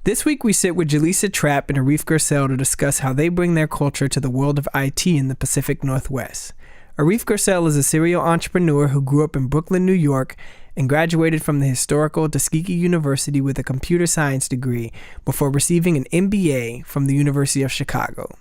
This week we sit with Jaleesa Trapp and Arif Garcelle to discuss how they bring their culture to the world of IT in the Pacific Northwest. Arif Garcelle is a serial entrepreneur who grew up in Brooklyn, New York, and graduated from the historical Tuskegee University with a computer science degree before receiving an MBA from the University of Chicago.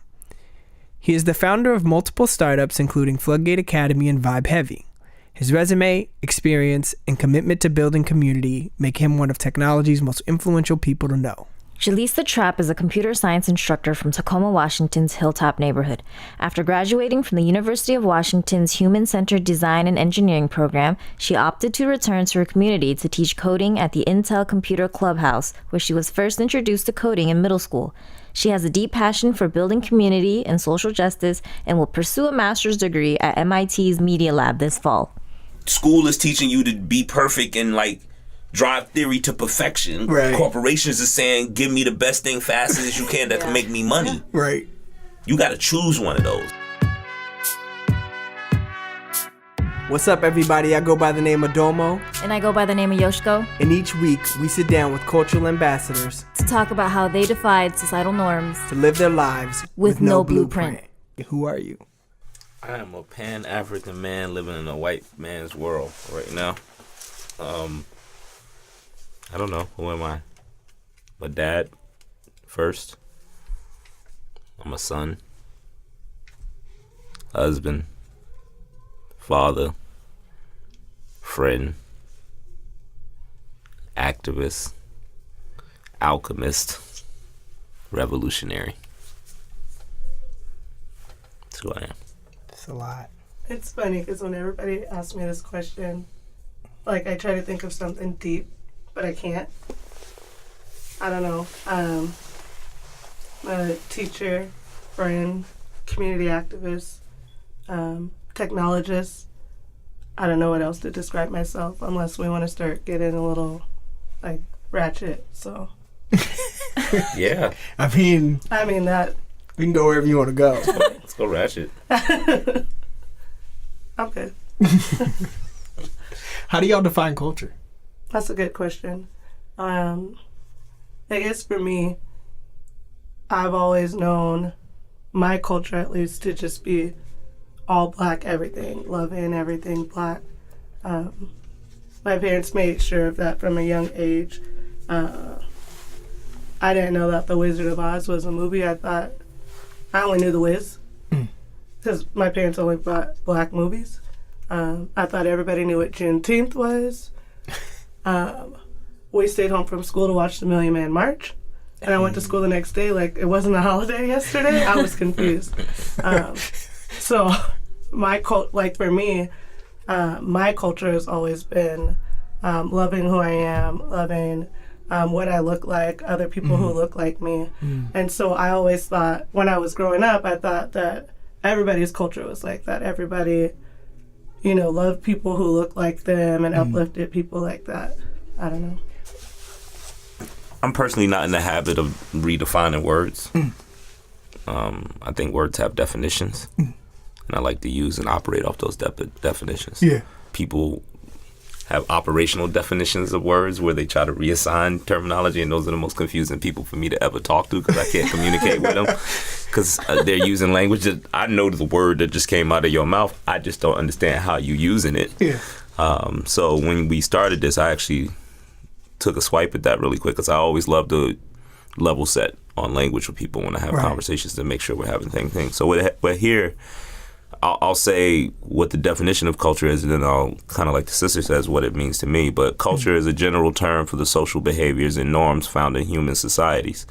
He is the founder of multiple startups including Floodgate Academy and Vibe Heavy. His resume, experience, and commitment to building community make him one of technology's most influential people to know. Jaleesa Trapp is a computer science instructor from Tacoma, Washington's Hilltop neighborhood. After graduating from the University of Washington's Human-Centered Design and Engineering program, she opted to return to her community to teach coding at the Intel Computer Clubhouse, where she was first introduced to coding in middle school. She has a deep passion for building community and social justice and will pursue a master's degree at MIT's Media Lab this fall. School is teaching you to be perfect and drive theory to perfection. Right. Corporations are saying, give me the best thing fast as you can that can make me money. Right. You got to choose one of those. What's up, everybody? I go by the name of Domo, And I go by the name of Yoshiko, and each week we sit down with cultural ambassadors to talk about how they defied societal norms to live their lives with no blueprint. Who are you? I am a Pan-African man living in a white man's world right now. I don't know. Who am I? I'm a dad first. I'm a son. Husband. Father. Friend. Activist. Alchemist. Revolutionary. That's who I am. It's a lot. It's funny because when everybody asks me this question, I try to think of something deep, but I can't. I don't know. I'm a teacher, friend, community activist, technologist. I don't know what else to describe myself unless we want to start getting a little, ratchet, so. Yeah. I mean that. we can go wherever you want to go. Let's go ratchet. Okay. How do y'all define culture? That's a good question. I guess for me, I've always known my culture, at least, to just be all black everything, loving everything black. My parents made sure of that from a young age. I didn't know that The Wizard of Oz was a movie. I only knew The Wiz because my parents only bought black movies. I thought everybody knew what Juneteenth was. We stayed home from school to watch the Million Man March. And I went to school the next day like it wasn't a holiday yesterday. I was confused. So for me, my culture has always been loving who I am, loving what I look like, other people who look like me. And so I always thought, when I was growing up, I thought that everybody's culture was like that. Everybody, loved people who looked like them and uplifted people like that. I don't know. I'm personally not in the habit of redefining words. I think words have definitions, and I like to use and operate off those definitions. Yeah. People have operational definitions of words where they try to reassign terminology, and those are the most confusing people for me to ever talk to because I can't communicate with them because they're using language that I know the word that just came out of your mouth. I just don't understand how you're using it. Yeah. So when we started this, I actually took a swipe at that really quick because I always love to level set on language with people when I have conversations to make sure we're having the same thing. So we're here. I'll say what the definition of culture is, and then I'll kind of like the sister says what it means to me. But culture is a general term for the social behaviors and norms found in human societies.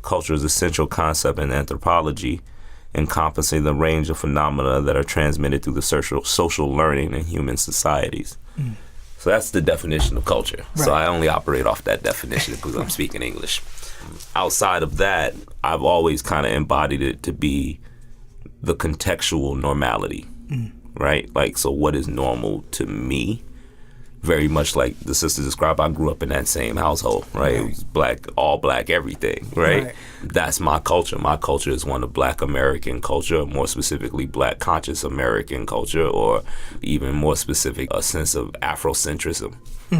Culture is a central concept in anthropology, encompassing the range of phenomena that are transmitted through the social learning in human societies. So that's the definition of culture. Right. So I only operate off that definition because I'm speaking English. Outside of that, I've always kind of embodied it to be the contextual normality, right? So what is normal to me very much like the sister described, I grew up in that same household, right? It was black, all black, everything, right? That's my culture. My culture is one of Black American culture, more specifically Black conscious American culture, or even more specific, a sense of Afrocentrism,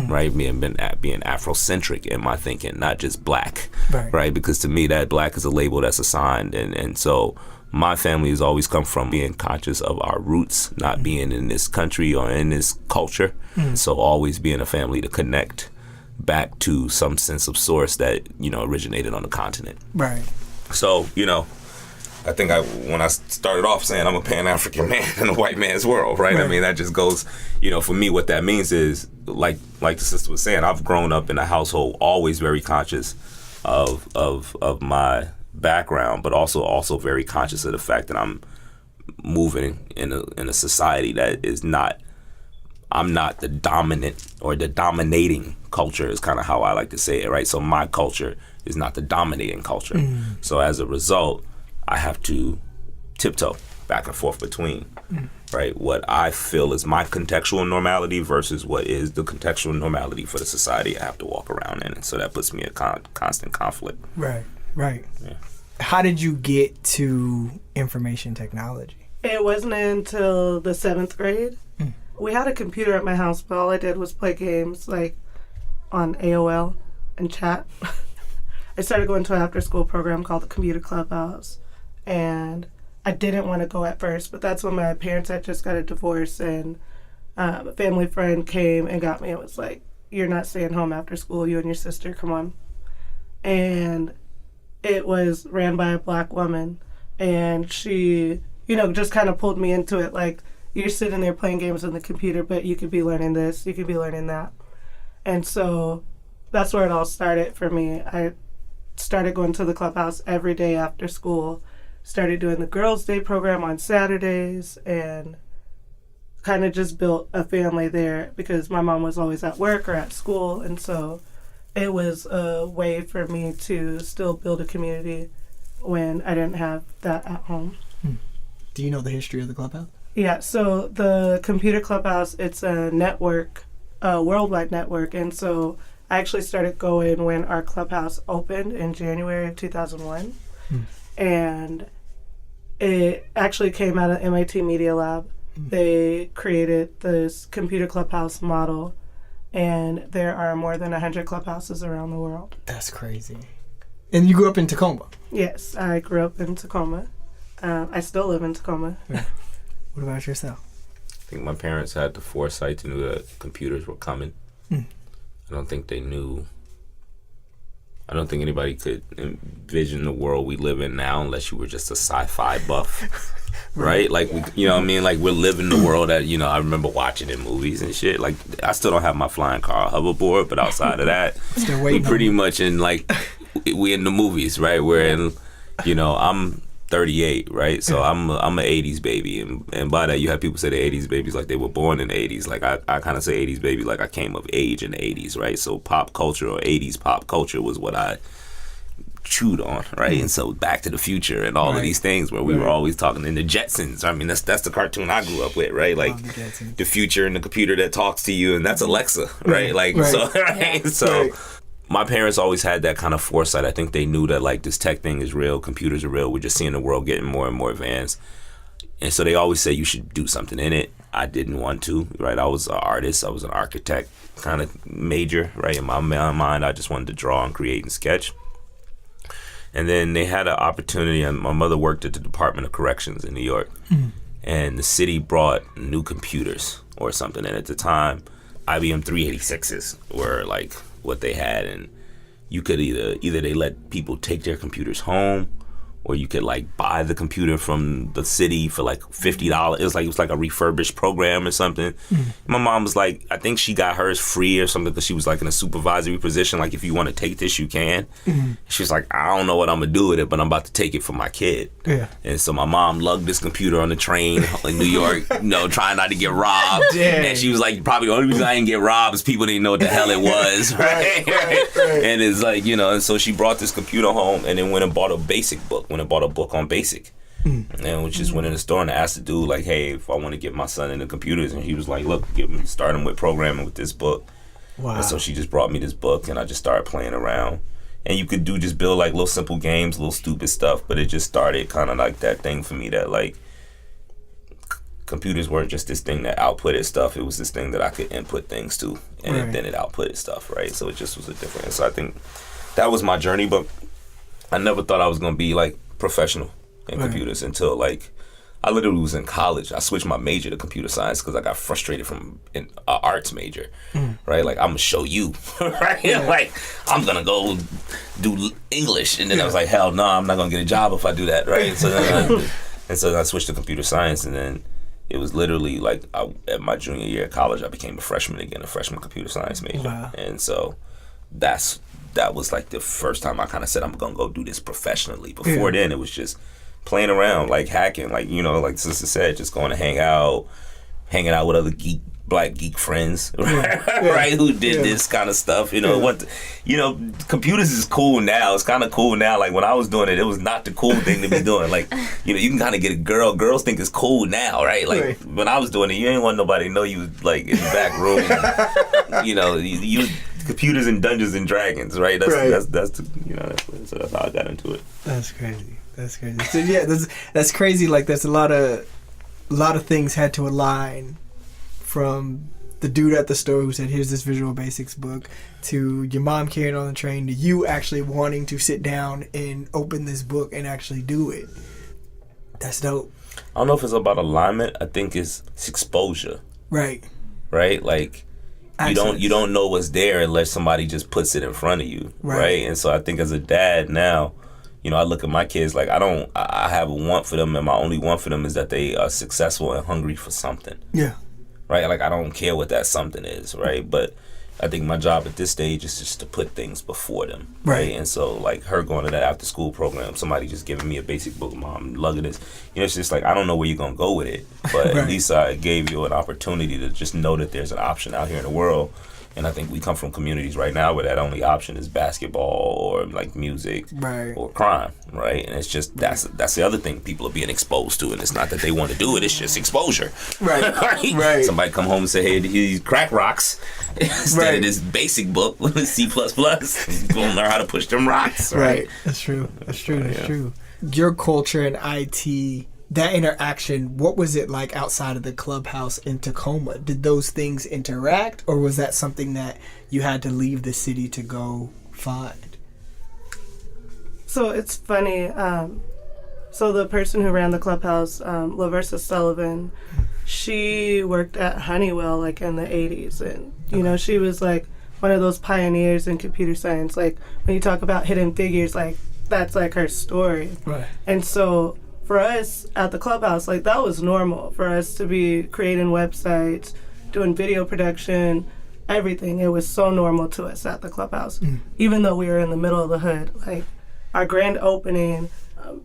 right? Being Afrocentric in my thinking, not just Black, right? Because to me, that Black is a label that's assigned, and so my family has always come from being conscious of our roots, not being in this country or in this culture. So always being a family to connect back to some sense of source that, originated on the continent. Right. So, I think when I started off saying I'm a Pan-African man in a white man's world, right? I mean, that just goes, for me, what that means is, like the sister was saying, I've grown up in a household always very conscious of my background, but also very conscious of the fact that I'm moving in a society that is not, I'm not the dominant or the dominating culture is kind of how I like to say it, right? So my culture is not the dominating culture. So as a result, I have to tiptoe back and forth between, right, what I feel is my contextual normality versus what is the contextual normality for the society I have to walk around in. And so that puts me in constant conflict. Right. Yeah. How did you get to information technology? It wasn't until the 7th grade. We had a computer at my house, but all I did was play games like on AOL and chat. I started going to an after-school program called the Computer Clubhouse, and I didn't want to go at first, but that's when my parents had just got a divorce, and a family friend came and got me and was like, "You're not staying home after school, you and your sister, come on." And it was ran by a Black woman, and she, just kind of pulled me into it, like, you're sitting there playing games on the computer, but you could be learning this, you could be learning that. And so that's where it all started for me. I started going to the clubhouse every day after school, started doing the Girls' Day program on Saturdays, and kind of just built a family there because my mom was always at work or at school. And so it was a way for me to still build a community when I didn't have that at home. Do you know the history of the clubhouse? Yeah, so the Computer Clubhouse, it's a network, a worldwide network, and so I actually started going when our clubhouse opened in January of 2001, and it actually came out of MIT Media Lab. They created this Computer Clubhouse model, and there are more than 100 clubhouses around the world. That's crazy. And you grew up in Tacoma? Yes, I grew up in Tacoma. I still live in Tacoma. Yeah. What about yourself? I think my parents had the foresight to know that computers were coming. I don't think anybody could envision the world we live in now unless you were just a sci-fi buff. Right? Like, you know what I mean? Like, we're living the world that, I remember watching in movies and shit. Like, I still don't have my flying car hoverboard, but outside of that, we pretty much in, like, we in the movies, right? We're in, I'm 38, right? So I'm an 80s baby, and by that you have people say the 80s babies like they were born in the 80s. Like I kind of say 80s baby like I came of age in the 80s, right? So pop culture or 80s pop culture was what I chewed on, right? And so Back to the Future and all of these things where we were always talking in the Jetsons. I mean, that's the cartoon I grew up with, right? Like the future and the computer that talks to you, and that's Alexa, right? Like so, right? So. My parents always had that kind of foresight. I think they knew that, like, this tech thing is real, computers are real, we're just seeing the world getting more and more advanced. And so they always say you should do something in it. I didn't want to, right? I was an artist, I was an architect kind of major, right? In my mind, I just wanted to draw and create and sketch. And then they had an opportunity, and my mother worked at the Department of Corrections in New York, and the city brought new computers or something. And at the time, IBM 386s were, like, what they had, and you could either they let people take their computers home, or you could like buy the computer from the city for like $50. It was like a refurbished program or something. My mom was like, I think she got hers free or something because she was like in a supervisory position. Like, if you want to take this, you can. She was like, I don't know what I'm gonna do with it, but I'm about to take it for my kid. And so my mom lugged this computer on the train in New York, trying not to get robbed. And she was like, probably the only reason I didn't get robbed is people didn't know what the hell it was, right? And it's like, and so she brought this computer home and then went and bought a basic book. Went and bought a book on BASIC, And we just went in the store and asked the dude, like, hey, if I want to get my son into computers. And he was like, look, start him with programming with this book. Wow. And so she just brought me this book, and I just started playing around. And you could just build like little simple games, little stupid stuff, but it just started kind of like that thing for me that like computers weren't just this thing that outputted stuff. It was this thing that I could input things to, and then it outputted stuff, right? So it just was a different. So I think that was my journey, but I never thought I was gonna be like professional in computers until like I literally was in college. I switched my major to computer science because I got frustrated from an arts major, right? Like, I'm going to show you, right? Yeah. Like, I'm going to go do English. And then I was like, hell no, I'm not going to get a job if I do that, right? And so then I switched to computer science. And then it was literally like at my junior year of college, I became a freshman again, a freshman computer science major. Wow. And so that was like the first time I kind of said, I'm going to go do this professionally. Before then, it was just playing around, like hacking, like, you know, like Sister said, just going to hanging out with other black geek friends, right? Who did this kind of stuff, you know. Computers is cool now. It's kind of cool now. Like when I was doing it, it was not the cool thing to be doing. Like, you know, you can kind of get a girl. Girls think it's cool now, right? Like when I was doing it, you ain't want nobody to know you was like in the back room. You know, you computers and Dungeons and Dragons, right? That's the, you know, that's how I got into it. That's crazy. That's crazy. So yeah, that's crazy. Like there's a lot of things had to align, from the dude at the store who said, "Here's this Visual Basics book," to your mom carrying on the train, to you actually wanting to sit down and open this book and actually do it. That's dope. I don't know if it's about alignment. I think it's exposure. Right. Like you don't know what's there unless somebody just puts it in front of you. Right. And so I think as a dad now, you know, I look at my kids like I have a want for them, and my only want for them is that they are successful and hungry for something. Yeah. Right? Like, I don't care what that something is, right? But I think my job at this stage is just to put things before them, right? And so, like, her going to that after-school program, somebody just giving me a basic book, Mom, lugging this. You know, it's just like, I don't know where you're going to go with it, but at least I gave you an opportunity to just know that there's an option out here in the world. And I think we come from communities right now where that only option is basketball or like music or crime, right? And it's just that's the other thing people are being exposed to, and it's not that they want to do it; it's just exposure, right? Somebody come home and say, "Hey, these crack rocks," instead of this basic book with C++. Gonna learn how to push them rocks, right? That's true. That's true. Your culture in IT. That interaction, what was it like outside of the clubhouse in Tacoma? Did those things interact, or was that something that you had to leave the city to go find? So it's funny. So the person who ran the clubhouse, LaVersa Sullivan, she worked at Honeywell like in the 80s. And, you know, she was like one of those pioneers in computer science. Like when you talk about Hidden Figures, like that's like her story. Right. And so for us at the clubhouse, like that was normal for us to be creating websites, doing video production, everything. It was so normal to us at the clubhouse, even though we were in the middle of the hood. Like our grand opening,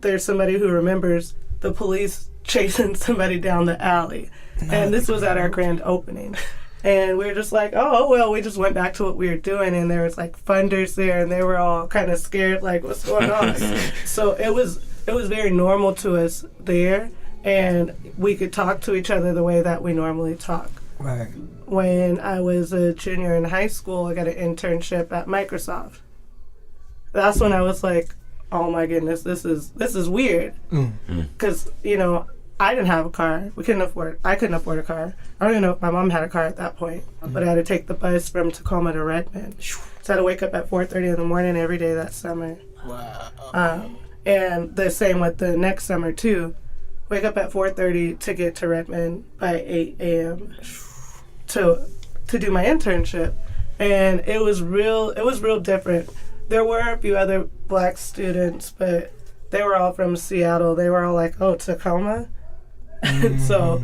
there's somebody who remembers the police chasing somebody down the alley. And this was at our grand opening. And we were just like, oh, well, we just went back to what we were doing. And there was like funders there, and they were all kind of scared, like, what's going on? So it was very normal to us there, and we could talk to each other the way that we normally talk. Right. When I was a junior in high school, I got an internship at Microsoft. That's when I was like, oh my goodness, this is weird. Because, you know, I didn't have a car. I couldn't afford a car. I don't even know if my mom had a car at that point. But I had to take the bus from Tacoma to Redmond. So I had to wake up at 4:30 in the morning every day that summer. Wow. And the same with the next summer too. Wake up at 4:30 to get to Redmond by 8 a.m. to do my internship. And it was real different. There were a few other black students, but they were all from Seattle. They were all like, oh, Tacoma? So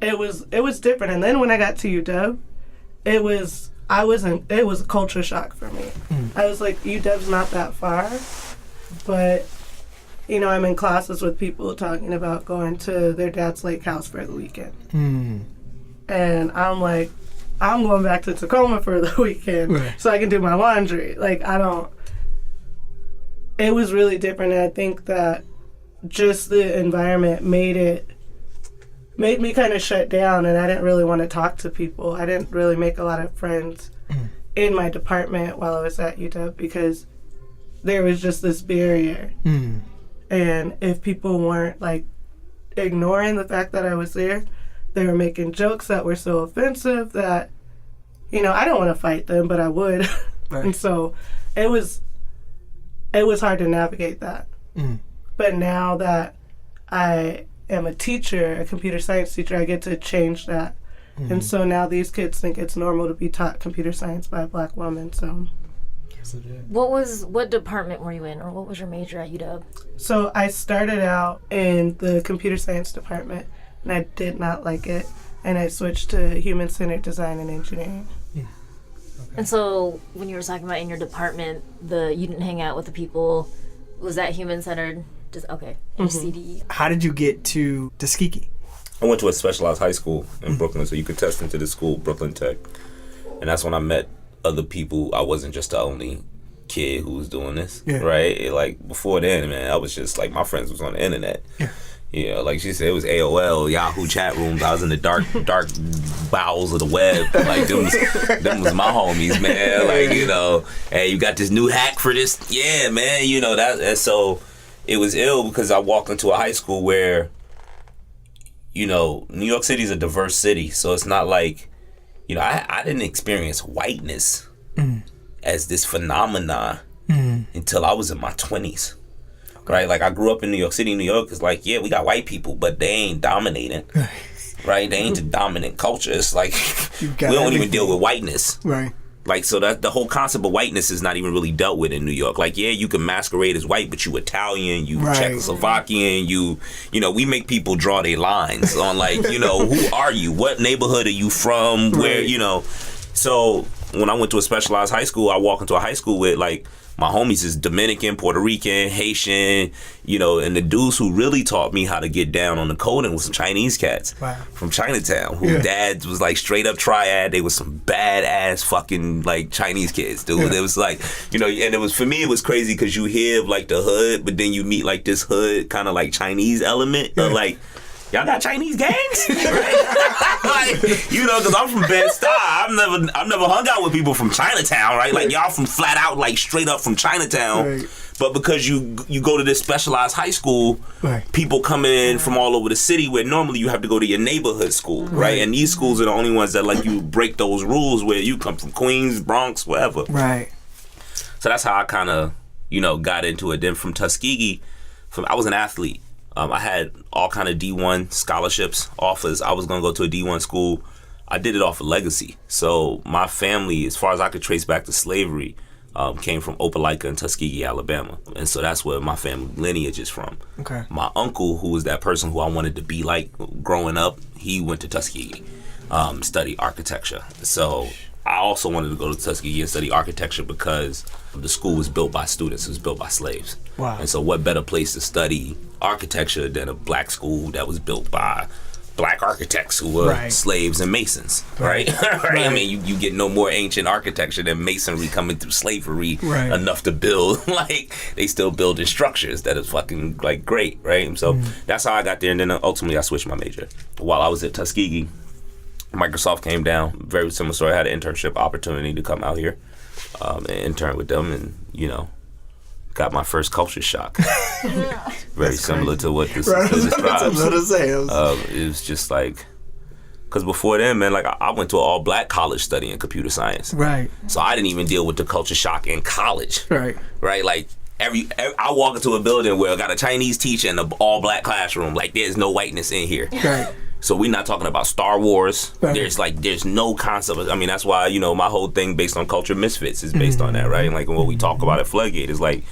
it was different. And then when I got to UW, it was a culture shock for me. I was like, UW's not that far, but you know, I'm in classes with people talking about going to their dad's lake house for the weekend. And I'm like, I'm going back to Tacoma for the weekend so I can do my laundry. Like, it was really different. And I think that just the environment made me kind of shut down, and I didn't really want to talk to people. I didn't really make a lot of friends in my department while I was at UW because there was just this barrier. And if people weren't like ignoring the fact that I was there, they were making jokes that were so offensive that, you know, I don't want to fight them, but I would. Right. And so it was hard to navigate that. But now that I am a teacher, a computer science teacher, I get to change that. And so now these kids think it's normal to be taught computer science by a Black woman. So What department were you in, or what was your major at UW? So I started out in the computer science department, and I did not like it, and I switched to human-centered design and engineering. And so when you were talking about in your department, you didn't hang out with the people, was that human-centered? Okay, CDE. How did you get to Tuskegee? I went to a specialized high school in Brooklyn, so you could test into the school, Brooklyn Tech. And that's when I met other people. I wasn't just the only kid who was doing this, right? Like, before then, man, I was just, like, my friends was on the internet. You know, like she said, it was AOL, Yahoo chat rooms. I was in the dark bowels of the web. Like, them was my homies, man. Like, you know, hey, you got this new hack for this? Yeah, man, you know, and so it was ill because I walked into a high school where, you know, New York City is a diverse city, so it's not like, you know, I didn't experience whiteness as this phenomenon until I was in my 20s, right? Like, I grew up in New York City. New York is like, yeah, we got white people, but they ain't dominating, right? They ain't the dominant culture. It's like, we don't even deal with whiteness. Right. Like, so that the whole concept of whiteness is not even really dealt with in New York. Like, yeah, you can masquerade as white, but you Italian, you Czechoslovakian, you know, we make people draw their lines on, like, you know, who are you? What neighborhood are you from? Where, you know? So when I went to a specialized high school, I walk into a high school with, like, my homies is Dominican, Puerto Rican, Haitian, you know, and the dudes who really taught me how to get down on the coding was some Chinese cats from Chinatown who dads was like straight up triad. They was some badass fucking like Chinese kids, dude. It was like, you know, and it was, for me, it was crazy because you hear like the hood, but then you meet like this hood kind of like Chinese element of like, y'all got Chinese gangs? Like, you know, because I'm from Bed-Stuy. I've never hung out with people from Chinatown, right? Like, y'all from flat out, like, straight up from Chinatown. Right. But because you go to this specialized high school, people come in from all over the city where normally you have to go to your neighborhood school, right? And these schools are the only ones that let you break those rules where you come from Queens, Bronx, wherever. Right. So that's how I kind of, you know, got into it. Then from Tuskegee, I was an athlete. I had all kind of D1 scholarships, offers. I was going to go to a D1 school. I did it off of legacy. So my family, as far as I could trace back to slavery, came from Opelika in Tuskegee, Alabama. And so that's where my family lineage is from. Okay. My uncle, who was that person who I wanted to be like growing up, he went to Tuskegee, studied architecture. So I also wanted to go to Tuskegee and study architecture because the school was built by students. It was built by slaves. Wow. And so what better place to study architecture than a black school that was built by black architects who were slaves and masons, right? I mean, you get no more ancient architecture than masonry coming through slavery enough to build, like, they still building structures that is fucking, like, great, right? And so that's how I got there, and then ultimately I switched my major. While I was at Tuskegee, Microsoft came down, very similar story. I had an internship opportunity to come out here and intern with them, and, you know, got my first culture shock. Very similar to what this describes. It was just like, because before then, man, like I went to an all-black college studying computer science. Right. So I didn't even deal with the culture shock in college. Right. Right. Like every I walk into a building where I got a Chinese teacher in an all-black classroom. Like, there's no whiteness in here. Right. So we're not talking about Star Wars. Right. There's no concept. I mean, that's why, you know, my whole thing based on Culture Misfits is based on that, right? And like what we talk about at Floodgate is like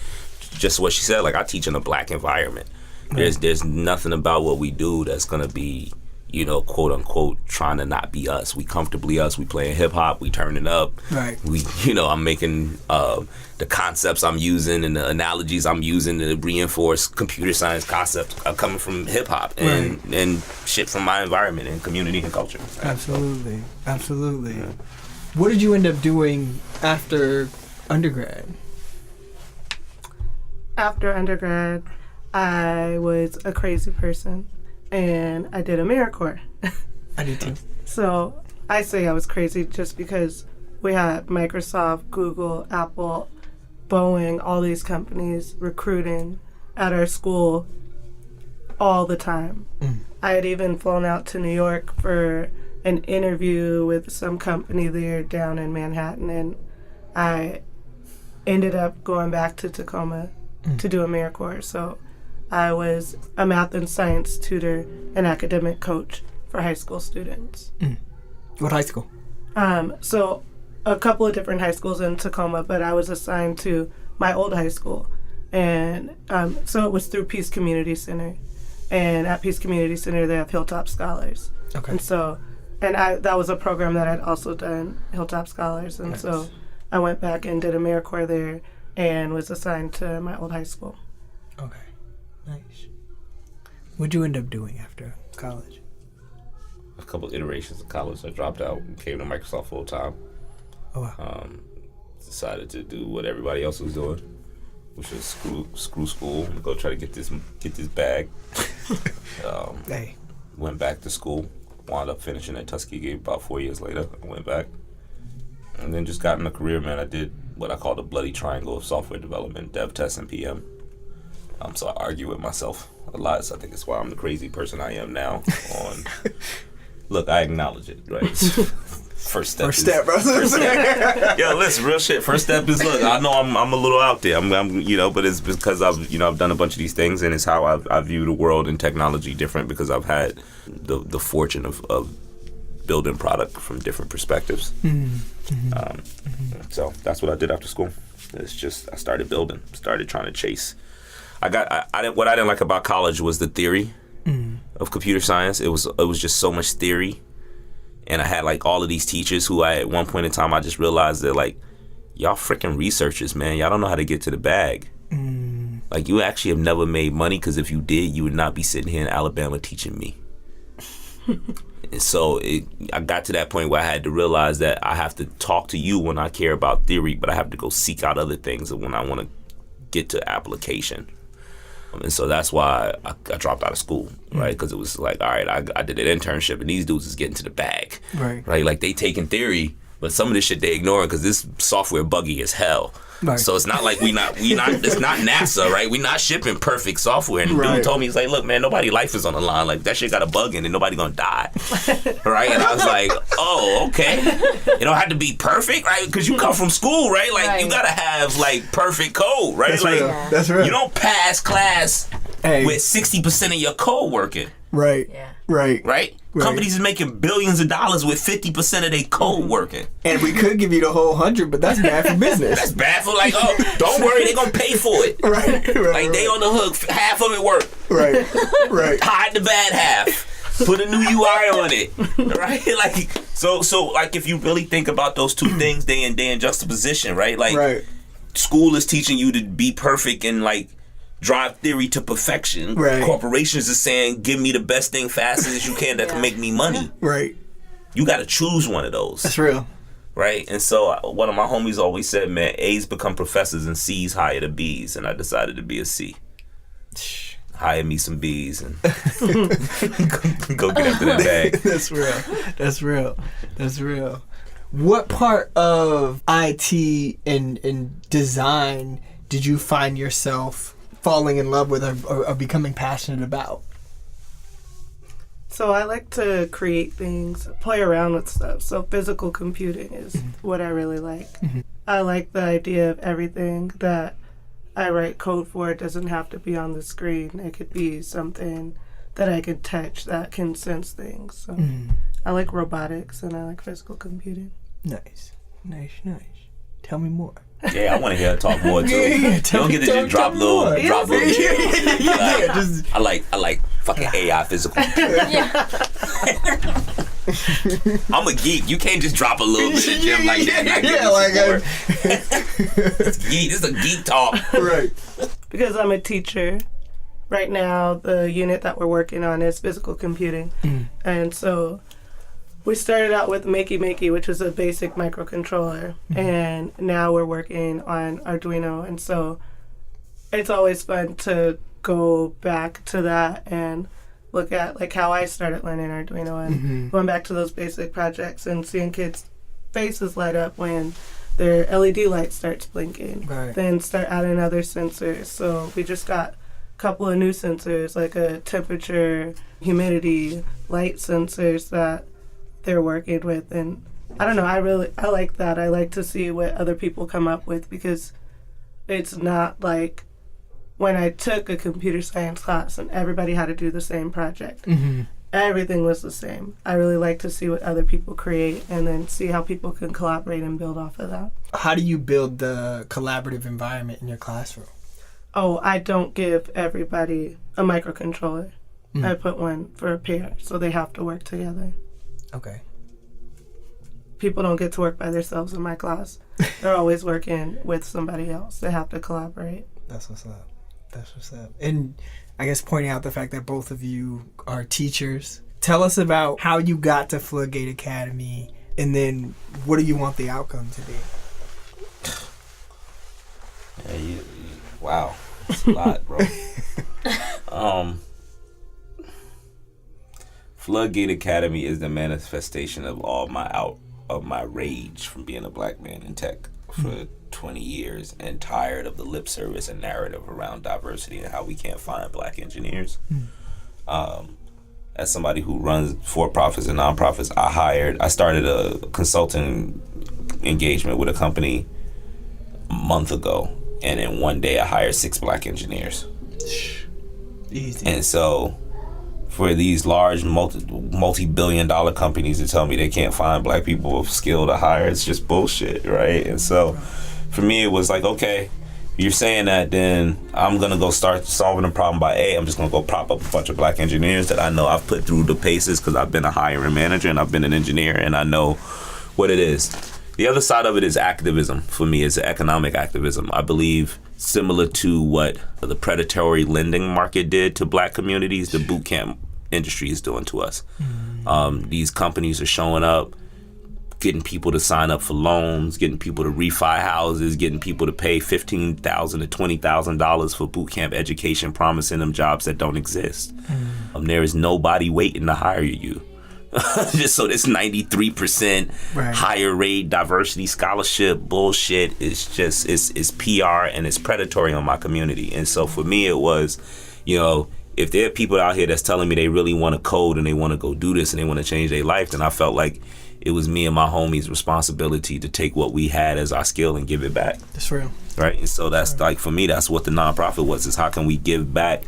just what she said. Like, I teach in a black environment. There's nothing about what we do that's gonna be, you know, quote unquote, trying to not be us. We comfortably us. We playing hip hop. We turning up. Right. We, you know, I'm making the concepts I'm using and the analogies I'm using to reinforce computer science concepts are coming from hip hop and shit from my environment and community and culture. Absolutely, absolutely. Yeah. What did you end up doing after undergrad? After undergrad, I was a crazy person, and I did AmeriCorps. I did too. So I say I was crazy just because we had Microsoft, Google, Apple, Boeing, all these companies recruiting at our school all the time. I had even flown out to New York for an interview with some company there down in Manhattan, and I ended up going back to Tacoma to do AmeriCorps. So I was a math and science tutor and academic coach for high school students. What high school? So a couple of different high schools in Tacoma, but I was assigned to my old high school. And so it was through Peace Community Center. And at Peace Community Center, they have Hilltop Scholars. Okay. And so, that was a program that I'd also done, Hilltop Scholars. And so I went back and did AmeriCorps there and was assigned to my old high school. Okay. Nice. What'd you end up doing after college? A couple of iterations of college. I dropped out and came to Microsoft full time. Oh, wow. Decided to do what everybody else was doing, which was screw school and go try to get this bag. Hey. Went back to school. Wound up finishing at Tuskegee about 4 years later. I went back. And then just got in a career, man. I did what I call the bloody triangle of software development, dev, test, and PM. So I argue with myself a lot. So I think it's why I'm the crazy person I am now. Look, I acknowledge it, right? First step, bro. Yo, listen, real shit. First step is, look, I know I'm a little out there. I'm but it's because I've done a bunch of these things, and it's how I view the world and technology different because I've had the fortune of building product from different perspectives. So that's what I did after school. It's just I started building, started trying to chase. What I didn't like about college was the theory of computer science. It was just so much theory. And I had like all of these teachers who at one point in time I just realized that like, y'all freaking researchers, man. Y'all don't know how to get to the bag. Like you actually have never made money because if you did, you would not be sitting here in Alabama teaching me. And so I got to that point where I had to realize that I have to talk to you when I care about theory, but I have to go seek out other things when I want to get to application. And so that's why I dropped out of school, right? Because it was like, all right, I did an internship, and these dudes is getting to the bag, right? Like they taking theory, but some of this shit they ignoring because this software buggy as hell. Right. So it's not like we not. It's not NASA, right? We not shipping perfect software. And the dude told me, he's like, look, man, nobody's life is on the line. Like that shit got a bug in it, nobody gonna die, right? And I was like, oh, okay. It don't have to be perfect, right? Because you come from school, right? Like you gotta have like perfect code, right? That's like real. That's real. You don't pass class with 60% of your code working. Right. Yeah. Right. Companies is making billions of dollars with 50% of their code working. And we could give you the whole 100, but that's bad for business. That's bad for like, oh, don't worry, they gonna pay for it. Right. Like they on the hook, half of it work. Right. Hide the bad half. Put a new UI on it. Right? Like so like if you really think about those two things day in juxtaposition, right? Like school is teaching you to be perfect and like drive theory to perfection. Right. Corporations are saying, give me the best thing fastest as you can that can make me money. Right. You got to choose one of those. That's real. Right. And so one of my homies always said, man, A's become professors and C's hire the B's. And I decided to be a C. Hire me some B's and go get after that bag. That's real. What part of IT and design did you find yourself falling in love with or becoming passionate about? So I like to create things, play around with stuff. So physical computing is what I really like. I like the idea of everything that I write code for. It doesn't have to be on the screen. It could be something that I can touch that can sense things. So I like robotics and I like physical computing. Nice. Tell me more. Yeah, I want to hear her talk more too. You don't get to just drop little. I like fucking AI physical. I'm a geek. You can't just drop a little bit of gem like that. It's geek. This is a geek talk. Right. Because I'm a teacher. Right now, the unit that we're working on is physical computing, and so we started out with Makey, which was a basic microcontroller, and now we're working on Arduino, and so it's always fun to go back to that and look at like how I started learning Arduino and going back to those basic projects and seeing kids' faces light up when their LED light starts blinking. Right. Then start adding other sensors. So we just got a couple of new sensors, like a temperature, humidity, light sensors that they're working with. And I don't know, I like that. I like to see what other people come up with, because it's not like when I took a computer science class and everybody had to do the same project. Everything was the same. I really like to see what other people create and then see how people can collaborate and build off of that. How do you build the collaborative environment in your classroom? Oh, I don't give everybody a microcontroller. I put one for a pair, so they have to work together. Okay. People don't get to work by themselves in my class. They're always working with somebody else. They have to collaborate. That's what's up. That's what's up. And I guess pointing out the fact that both of you are teachers. Tell us about how you got to Floodgate Academy, and then what do you want the outcome to be? Yeah, wow, it's a lot, bro. Floodgate Academy is the manifestation of all my rage from being a black man in tech for 20 years and tired of the lip service and narrative around diversity and how we can't find black engineers. As somebody who runs for-profits and nonprofits, I started a consulting engagement with a company a month ago, and in one day I hired 6 black engineers. Easy. And so for these large multi-billion dollar companies to tell me they can't find black people of skill to hire, it's just bullshit, right? And so for me, it was like, okay, you're saying that, then I'm gonna go start solving the problem by I'm just gonna go prop up a bunch of black engineers that I know I've put through the paces because I've been a hiring manager and I've been an engineer and I know what it is. The other side of it is activism. For me, it's economic activism. I believe similar to what the predatory lending market did to black communities, the boot camp industry is doing to us. These companies are showing up, getting people to sign up for loans, getting people to refi houses, getting people to pay $15,000 to $20,000 for boot camp education, promising them jobs that don't exist. There is nobody waiting to hire you. Just so this 93% higher rate diversity scholarship bullshit is just it's PR and it's predatory on my community. And so for me, it was, if there are people out here that's telling me they really want to code and they want to go do this and they want to change their life, then I felt like it was me and my homies' responsibility to take what we had as our skill and give it back. That's real. Right? And so that's like, for me, that's what the nonprofit was, is how can we give back?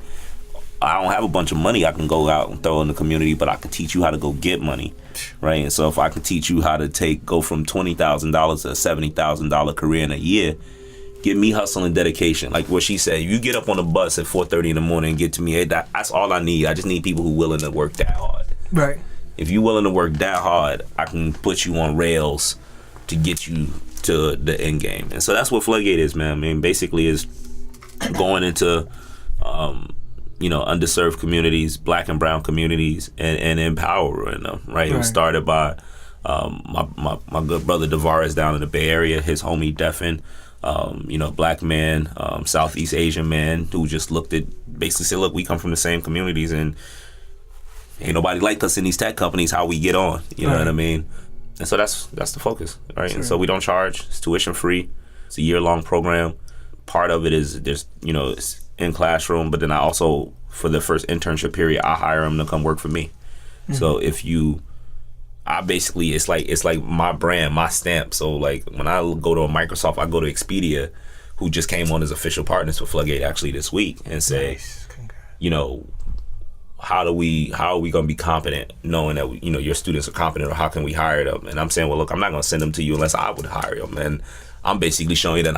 I don't have a bunch of money I can go out and throw in the community, but I can teach you how to go get money, right? And so if I can teach you how to go from $20,000 to a $70,000 career in a year, give me hustle and dedication. Like what she said, you get up on the bus at 4:30 in the morning and get to me, that's all I need. I just need people who are willing to work that hard. Right. If you're willing to work that hard, I can put you on rails to get you to the end game. And so that's what Floodgate is, man. I mean, basically is going into underserved communities, black and brown communities, and empowering them, right? It was started by my good brother Devaris down in the Bay Area, his homie Defin, black man, Southeast Asian man, who just basically said, look, we come from the same communities and ain't nobody like us in these tech companies, how we get on, you know what I mean? And so that's the focus, right? Sure. And so we don't charge, it's tuition free, it's a year-long program. Part of it is it's in classroom, but then I also, for the first internship period, I hire them to come work for me. So it's like my brand, my stamp. So like when I go to a Microsoft, I go to Expedia, who just came on as official partners for Floodgate actually this week, and say, how are we going to be competent knowing that your students are competent, or how can we hire them? And I'm saying, well, look, I'm not going to send them to you unless I would hire them. And I'm basically showing you that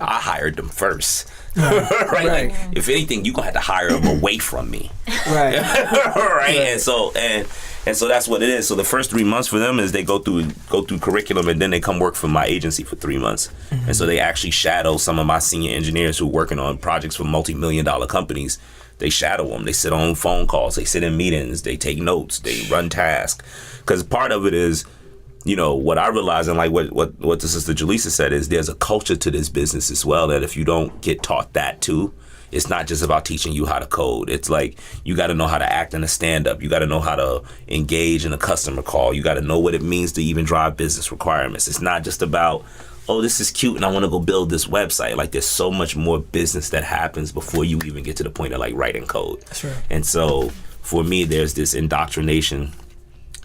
I hired them first. Right? Like, if anything, you're going to have to hire them away from me. Right. Right. And so that's what it is. So the first 3 months for them is they go through curriculum, and then they come work for my agency for 3 months. And so they actually shadow some of my senior engineers who are working on projects for multi-million-dollar companies. They shadow them. They sit on phone calls. They sit in meetings. They take notes. They run tasks. Because part of it is, what I realize, and like what the sister Jaleesa said, is there's a culture to this business as well, that if you don't get taught that too, It's not just about teaching you how to code. It's like you got to know how to act in a stand-up. You got to know how to engage in a customer call. You got to know what it means to even drive business requirements. It's not just about, oh, this is cute and I want to go build this website. Like, there's so much more business that happens before you even get to the point of like writing code. That's right. And so for me, there's this indoctrination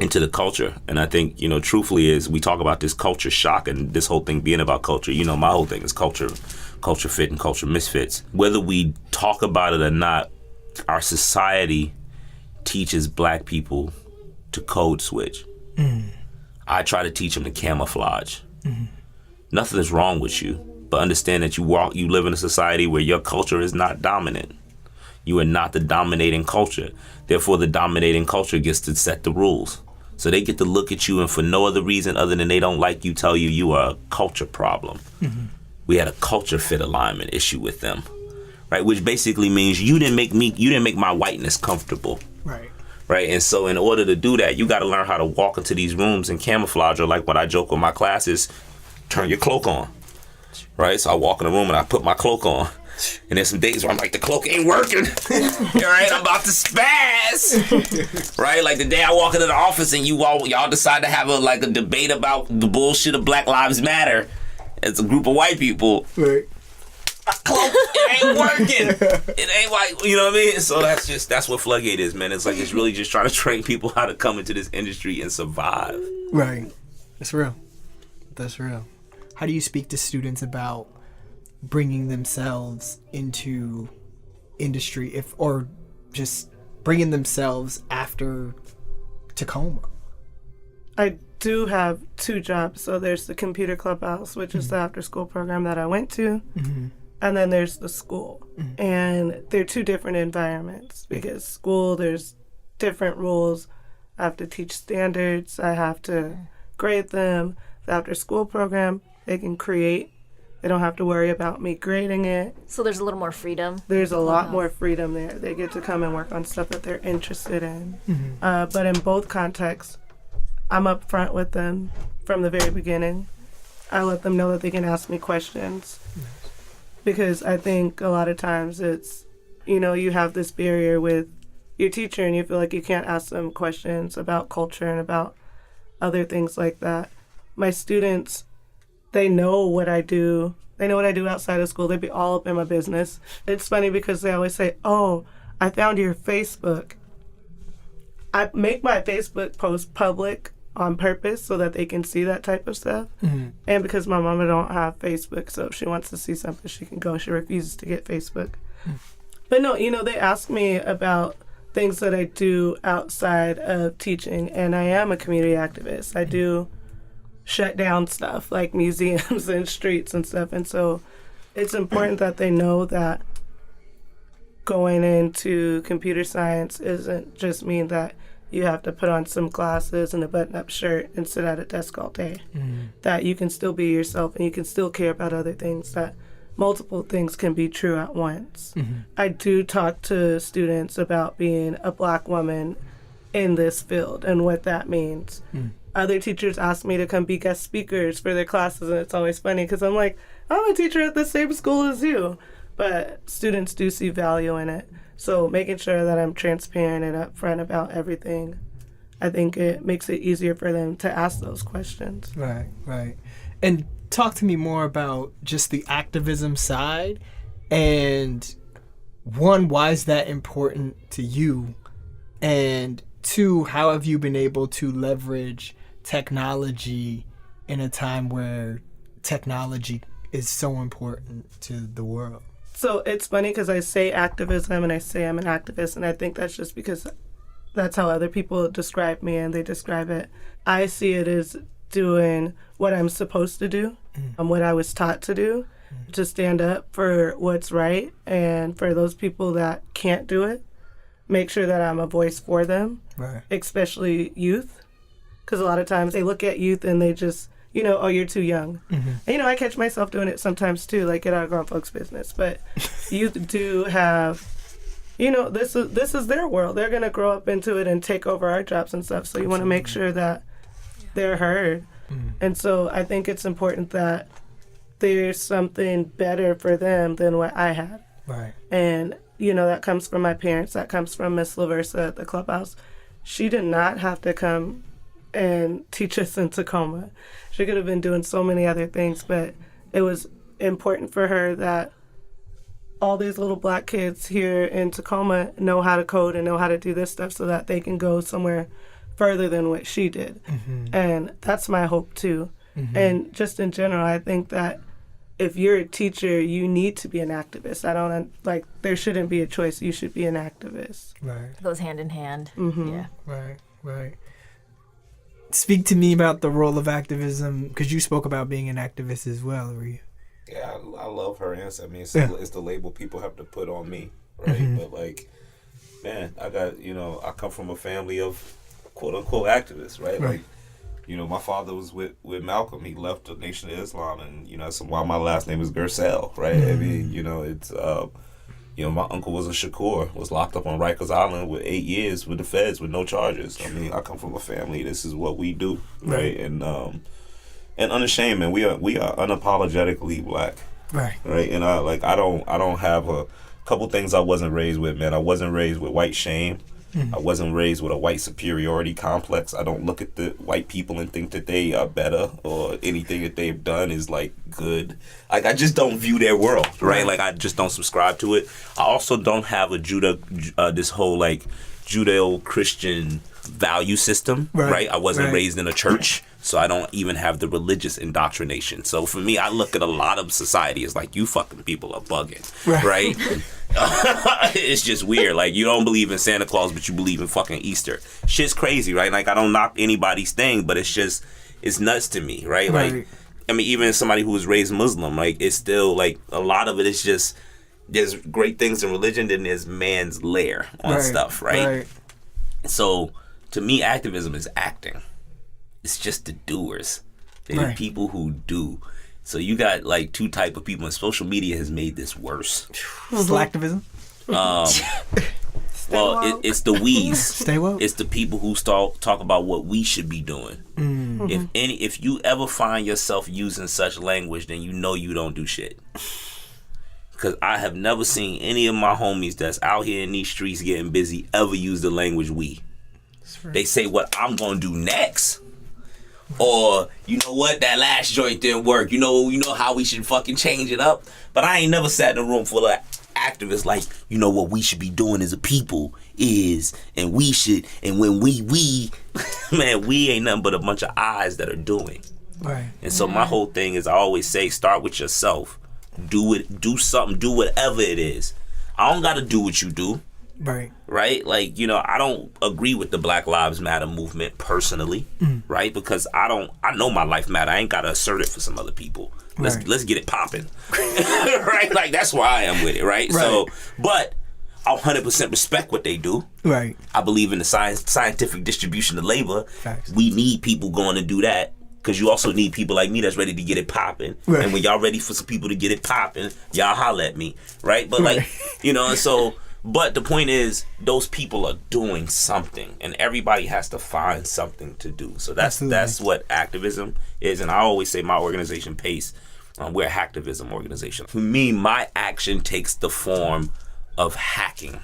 into the culture. And I think, truthfully, is we talk about this culture shock and this whole thing being about culture. My whole thing is culture fit and culture misfits. Whether we talk about it or not, our society teaches black people to code switch. I try to teach them to camouflage. Nothing is wrong with you, but understand that you live in a society where your culture is not dominant. You are not the dominating culture. Therefore, the dominating culture gets to set the rules. So they get to look at you and for no other reason other than they don't like you, tell you you are a culture problem. We had a culture fit alignment issue with them, right? Which basically means you didn't make my whiteness comfortable. Right. And so in order to do that, you got to learn how to walk into these rooms and camouflage, or like what I joke with my classes, turn your cloak on. Right. So I walk in the room and I put my cloak on. And there's some days where I'm like, the cloak ain't working. Right, I'm about to spaz. Right, like the day I walk into the office and y'all decide to have a debate about the bullshit of Black Lives Matter as a group of white people. Right. My cloak, it ain't working. It ain't like, you know what I mean? So that's what Floodgate is, man. It's like, it's really just trying to train people how to come into this industry and survive. Right. That's real. That's real. How do you speak to students about bringing themselves into industry or just bringing themselves after Tacoma? I do have 2 jobs. So there's the Computer Clubhouse, which is the after school program that I went to. And then there's the school. And they're 2 different environments because school, there's different rules. I have to teach standards. I have to grade them. The after school program, they can create. They don't have to worry about me grading it. So there's a little more freedom. There's a lot more freedom there. They get to come and work on stuff that they're interested in. But in both contexts, I'm up front with them from the very beginning. I let them know that they can ask me questions. Because I think a lot of times it's, you have this barrier with your teacher and you feel like you can't ask them questions about culture and about other things like that. My students, they know what I do. They know what I do outside of school. They'd be all up in my business. It's funny because they always say, oh, I found your Facebook. I make my Facebook post public on purpose so that they can see that type of stuff. And because my mama don't have Facebook, so if she wants to see something, she can go. She refuses to get Facebook. But no, they ask me about things that I do outside of teaching, and I am a community activist. I do shut down stuff like museums and streets and stuff. And so it's important that they know that going into computer science isn't just mean that you have to put on some glasses and a button-up shirt and sit at a desk all day. That you can still be yourself and you can still care about other things, that multiple things can be true at once. I do talk to students about being a Black woman in this field and what that means. Other teachers ask me to come be guest speakers for their classes, and it's always funny because I'm like, I'm a teacher at the same school as you. But students do see value in it. So making sure that I'm transparent and upfront about everything, I think it makes it easier for them to ask those questions. Right. And talk to me more about just the activism side. And 1, why is that important to you? And 2, how have you been able to leverage technology in a time where technology is so important to the world? So it's funny because I say activism and I say I'm an activist, and I think that's just because that's how other people describe me and they describe it. I see it as doing what I'm supposed to do and what I was taught to do, to stand up for what's right, and for those people that can't do it, make sure that I'm a voice for them, especially youth. Because a lot of times they look at youth and they just, oh, you're too young. And, I catch myself doing it sometimes too, like get out of grown folks' business. But youth do have, this is their world. They're going to grow up into it and take over our jobs and stuff. So you want to make sure that they're heard. And so I think it's important that there's something better for them than what I had. And, you know, that comes from my parents. That comes from Miss LaVersa at the clubhouse. She did not have to come and teach us in Tacoma. She could have been doing so many other things, but it was important for her that all these little Black kids here in Tacoma know how to code and know how to do this stuff so that they can go somewhere further than what she did. And that's my hope too. And just in general, I think that if you're a teacher, you need to be an activist. I don't, like, there shouldn't be a choice. You should be an activist. Right. It goes hand in hand. Yeah. Right. Speak to me about the role of activism, because you spoke about being an activist as well, were you? Yeah, I love her answer. I mean, it's, Yeah. it's the label people have to put on me, right? But like, man, I come from a family of quote unquote activists, right? Right. Like, you know, my father was with Malcolm. He left the Nation of Islam, and you know, that's why my last name is Gersel, right? I mean, you know, it's you know, my uncle was a Shakur, was locked up on Rikers Island with 8 years with the feds with no charges. I mean, I come from a family. This is what we do, right? And unashamed, man. We are unapologetically Black, Right. right? And I don't have a couple things I wasn't raised with, man. I wasn't raised with white shame. I wasn't raised with a white superiority complex. I don't look at the white people and think that they are better or anything that they've done is like good. Like, I just don't view their world, right? Like, I just don't subscribe to it. I also don't have this whole like Judeo-Christian value system, right? I wasn't raised in a church, so I don't even have the religious indoctrination. So for me, I look at a lot of society as like, you fucking people are bugging, right? It's just weird. Like, you don't believe in Santa Claus, but you believe in fucking Easter. Shit's crazy, right? Like, I don't knock anybody's thing, but it's nuts to me, right? Like, I mean, even somebody who was raised Muslim, like, it's still like a lot of it is just, there's great things in religion, then there's man's lair on stuff, right? So to me, activism is acting. It's just the doers. They're the people who do. So you got like two type of people, and social media has made this worse. Slacktivism? Well, it's the we's. Stay woke? It's the people who talk about what we should be doing. If you ever find yourself using such language, then you know you don't do shit. Because I have never seen any of my homies that's out here in these streets getting busy ever use the language we. They say what I'm gonna do next. Or, you know what, that last joint didn't work. You know how we should fucking change it up. But I ain't never sat in a room full of activists like, you know what we should be doing as a people is, and we should, and when we man, we ain't nothing but a bunch of eyes that are doing. Right. And so my whole thing is, I always say, start with yourself. Do something, do whatever it is. I don't gotta do what you do. Right? Like, you know, I don't agree with the Black Lives Matter movement personally, right? Because I know my life matter. I ain't gotta assert it for some other people. Let's get it popping. Right? Like, that's where I am with it, right? So, but I 100% respect what they do. Right. I believe in the scientific distribution of labor. Facts. We need people going to do that. Because you also need people like me that's ready to get it popping. Right. And when y'all ready for some people to get it popping, y'all holler at me, right? But like, you know, and so, but the point is, those people are doing something, and everybody has to find something to do. So that's what activism is. And I always say my organization, PACE, we're a hacktivism organization. For me, my action takes the form of hacking.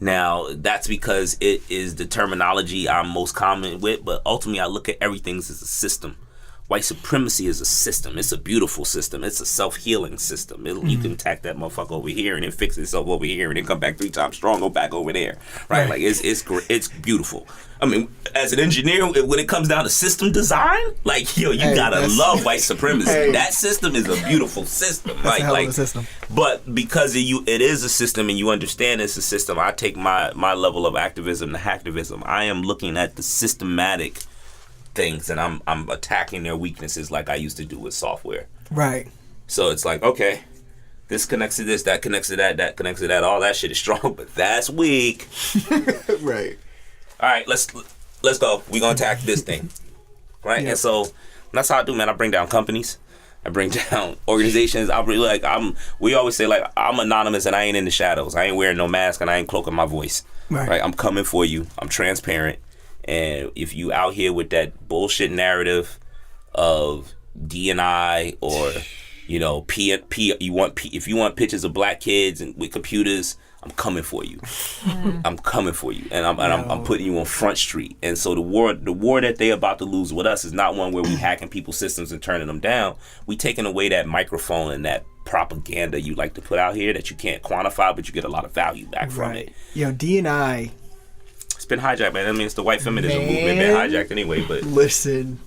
Now, that's because it is the terminology I'm most common with, but ultimately I look at everything as a system. White supremacy is a system. It's a beautiful system. It's a self-healing system. You can tack that motherfucker over here and then fix itself over here and then come back 3 times strong, go back over there. Right? Like, it's beautiful. I mean, as an engineer, when it comes down to system design, like, yo, you gotta love white supremacy. That system is a beautiful system. That's a hell of a system. But because it is a system and you understand it's a system, I take my level of activism to hacktivism. I am looking at the systematic things and I'm attacking their weaknesses like I used to do with software. Right. So it's like, okay, this connects to this, that connects to that connects to that. All that shit is strong, but that's weak. Right. All right, let's go. We're gonna attack this thing. Right? Yep. And so that's how I do, man. I bring down companies. I bring down organizations. We always say, like, I'm anonymous and I ain't in the shadows. I ain't wearing no mask and I ain't cloaking my voice. Right? I'm coming for you. I'm transparent. And if you out here with that bullshit narrative of D&I or, if you want pictures of black kids and with computers, I'm coming for you. I'm coming for you, and I'm putting you on Front Street. And so the war that they about to lose with us is not one where we hacking people's systems and turning them down. We taking away that microphone and that propaganda you like to put out here that you can't quantify, but you get a lot of value back from it. D&I. It's been hijacked, man. I mean, it's the white feminism movement been hijacked anyway. But listen,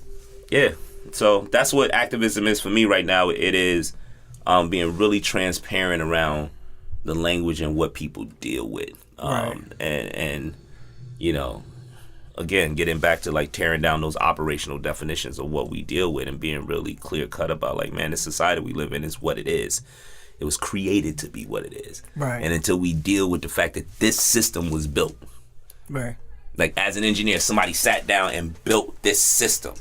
yeah. So that's what activism is for me right now. It is being really transparent around the language and what people deal with. And again, getting back to like tearing down those operational definitions of what we deal with and being really clear cut about like, man, the society we live in is what it is. It was created to be what it is. Right. And until we deal with the fact that this system was built. Right. Like as an engineer, somebody sat down and built this system.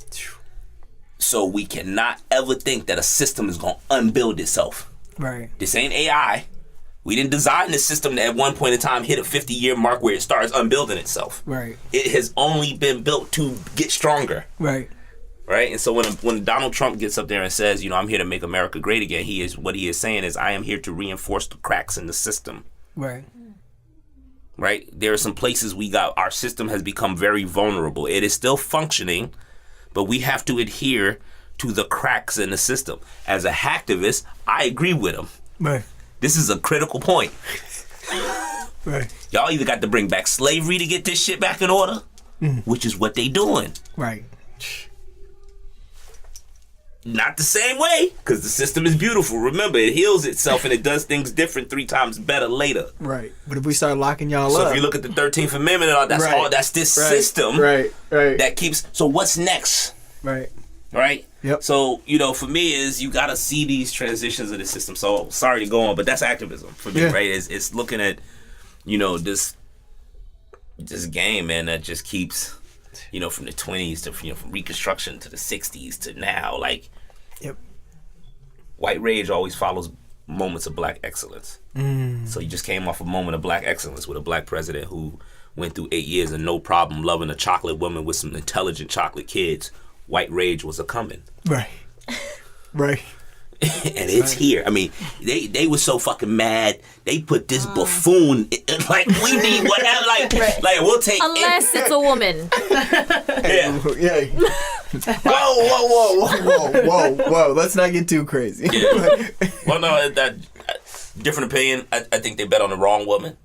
So we cannot ever think that a system is going to unbuild itself. Right. This ain't AI. We didn't design this system that at one point in time hit a 50-year mark where it starts unbuilding itself. Right. It has only been built to get stronger. Right. Right? And so when Donald Trump gets up there and says, I'm here to make America great again, what he is saying is, I am here to reinforce the cracks in the system. Right. Right? There are some places our system has become very vulnerable. It is still functioning, but we have to adhere to the cracks in the system. As a hacktivist, I agree with him. Right. This is a critical point. Right. Y'all either got to bring back slavery to get this shit back in order, which is what they doing. Right. Not the same way, because the system is beautiful. Remember, it heals itself and it does things different 3 times better later. Right. But if we start locking y'all So up. if you look at the 13th Amendment, that's this system that keeps. So what's next? Right. Right? Yep. So, for me is you got to see these transitions of the system. So sorry to go on, but that's activism for me, right? It's looking at, this game, man, that just keeps, from the 20s to, from Reconstruction to the 60s to now, like, white rage always follows moments of black excellence. So you just came off a moment of black excellence with a black president who went through 8 years and no problem loving a chocolate woman with some intelligent chocolate kids. White rage was a coming. Right. Right. And it's here. I mean, they were so fucking mad. They put this buffoon like we need whatever. Like we'll take unless it's a woman. Yeah. Whoa. Let's not get too crazy. Yeah. Well, no, that different opinion. I think they bet on the wrong woman.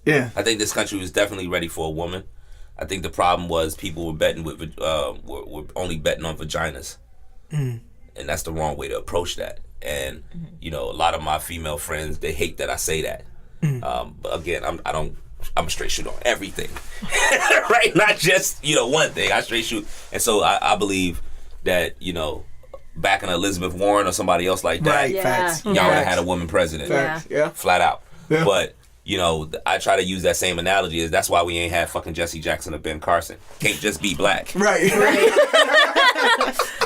Yeah. I think this country was definitely ready for a woman. I think the problem was people were betting were only betting on vaginas, and that's the wrong way to approach that. And a lot of my female friends, they hate that I say that. But again, I'm a straight shooter on everything, right? Not just one thing. I straight shoot, and so I believe that back in Elizabeth Warren or somebody else like that, right? Facts. Y'all would have had a woman president, Facts. Yeah, flat out. Yeah. But I try to use that same analogy as that's why we ain't had fucking Jesse Jackson or Ben Carson. Can't just be black. Right.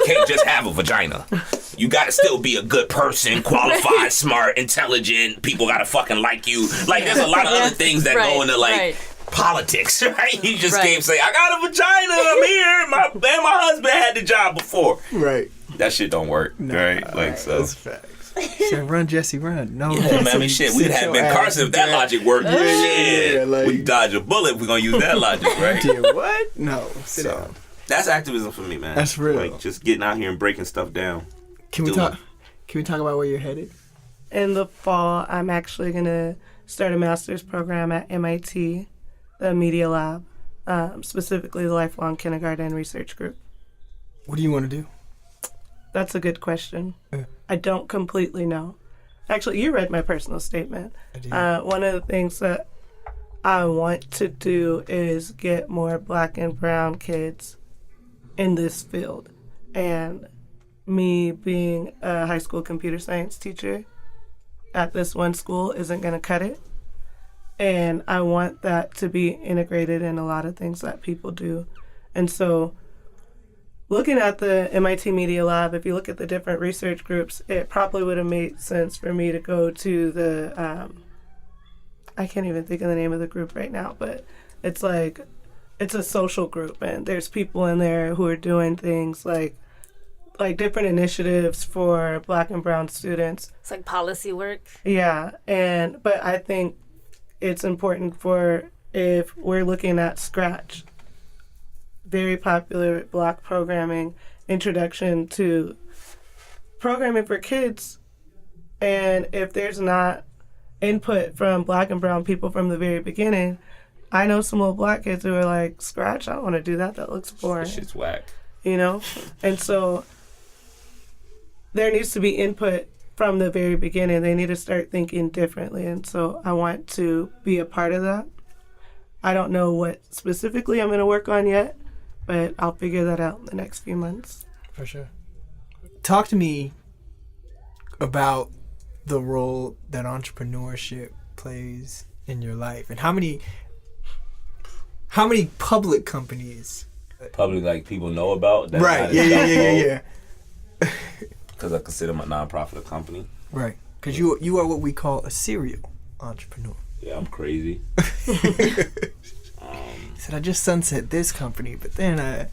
Can't just have a vagina. You gotta still be a good person, qualified, smart, intelligent. People gotta fucking like you. Like there's a lot of other things that go into politics, right? You just can't say, I got a vagina, I'm here. My husband had the job before. Right. That shit don't work. Right? So that's facts. Said, run, Jesse, run. No, yeah, man, I mean, shit, we'd have Ben Carson if that logic worked. We dodge a bullet if we're gonna use that logic, right? Yeah, what? No, sit down. That's activism for me, man. That's real. Like just getting out here and breaking stuff down. Can we talk about where you're headed? In the fall, I'm actually gonna start a master's program at MIT, the Media Lab, specifically the Lifelong Kindergarten Research Group. What do you want to do? That's a good question. Yeah. I don't completely know. Actually, you read my personal statement. I did. One of the things that I want to do is get more black and brown kids in this field. And me being a high school computer science teacher at this one school isn't going to cut it. And I want that to be integrated in a lot of things that people do. And so looking at the MIT Media Lab, if you look at the different research groups, it probably would have made sense for me to go to the, I can't even think of the name of the group right now, but it's a social group, and there's people in there who are doing things like like different initiatives for Black and brown students. It's like policy work. Yeah, but I think it's important for, if we're looking at Scratch, very popular Black programming, introduction to programming for kids, and if there's not input from Black and brown people from the very beginning, I know some little Black kids who are like, Scratch, I don't want to do that. That looks boring. That shit's whack. You know? And so there needs to be input from the very beginning. They need to start thinking differently. And so I want to be a part of that. I don't know what specifically I'm going to work on yet, but I'll figure that out in the next few months. For sure. Talk to me about the role that entrepreneurship plays in your life, and how many public companies, Public, like, people know about that. right? Yeah. Because I consider my nonprofit a company. Right, because you are what we call a serial entrepreneur. Yeah, I'm crazy. He said, I just sunset this company, but then